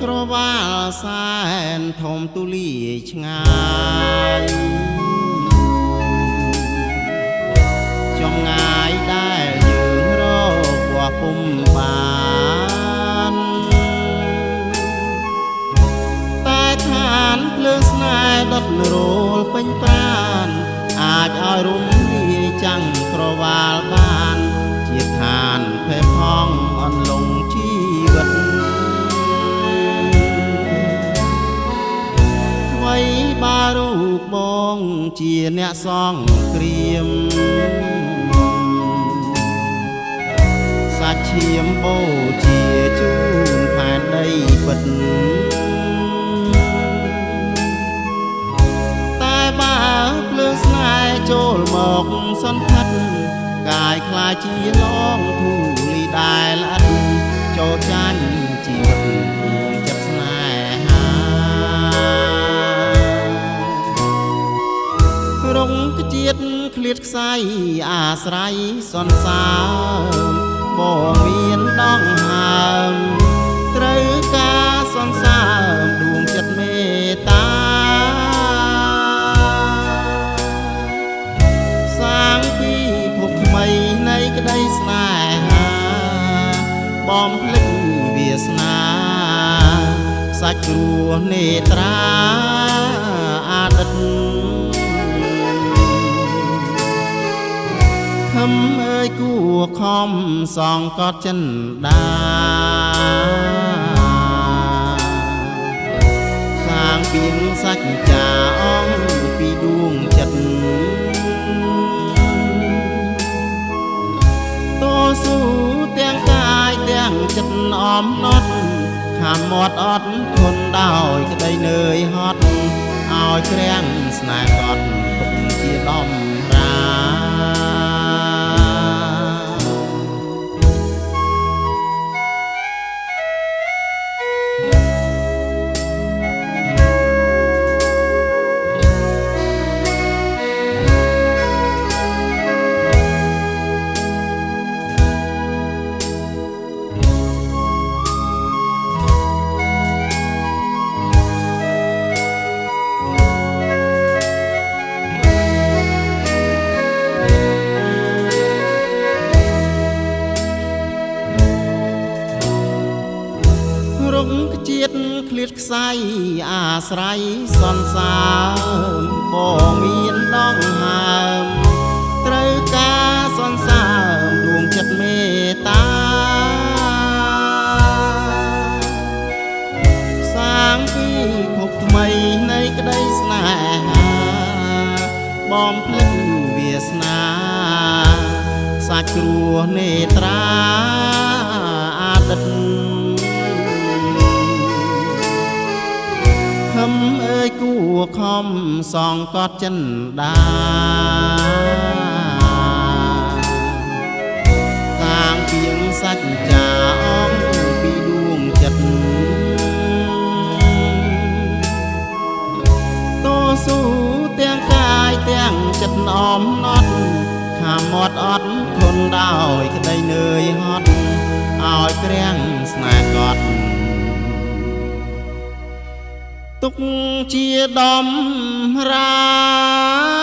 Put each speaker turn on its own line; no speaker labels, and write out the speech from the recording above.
ក្រវាលសែនធំទូលាយឆ្ងាយចំងាយដែលយើងរកว่าពុំបានតែឋានភ្លើងស្នេហ៍ដុតរលពេញប្រានអាចឲ្យរំលាយចាំងក្រវាលបានជាឋានភ័យផងអន្លង់ជីវិតថ្មីបារូបបងជាអ្នកសង្គ្រាមសាច់ឈាមបូជាជូនផែនដីពិតតែបើភ្លើងស្នេហ៍ចូលមកសន្តិដ្ឋកាយខ្លាចជាឡងធូលីដែលល្អិតចូលចាញ់ជីវិតចិត្តស្នេហារងខ្ជាតិឃ្លាតខ្សែអាស្រ័យសន្សើមបងមានដងហើមត្រូវការសន្សើមដួងចិត្តមេត្តាសាងពីភពថ្មីនៃក្តីស្នេហាបំភ្លេចវាសនាសាច់គ្រោះនេត្រាអាទិត្យខំអើយគួខំសងកត់ចិនដាសាងពីងសច្ចាអង្គពីដួងចិត្តតស៊ូទាំងកាយទាំងចិត្តអមណត់ខាំមាត់អត់ធន់ដោយក្តីនឿយហត់ឲ្យក្រាំងស្នេហ៍កត់ទុកជាដំរាជាតិឃ្លាតខ្សែអាស្រ័យសន្សើមបងមានដងហើមត្រូវការសន្សើមដួងចិត្តមេត្តាសាងពីភពថ្មីនៃក្តីស្នេហាបំភ្លេចវាសនាសាច់គ្រោះនេត្រាអាទិត្យខំអើយគួខំសងកត់ចិនដាសាងពីងសច្ចាអង្គពីដួងចិត្តតស៊ូទាំងកាយទាំងចិត្តអមណត់ខាំមាត់អត់ធន់ដោយក្តីនឿយហត់ឲ្យក្រាំងស្នេហ៍កត់ទុកជាដំរា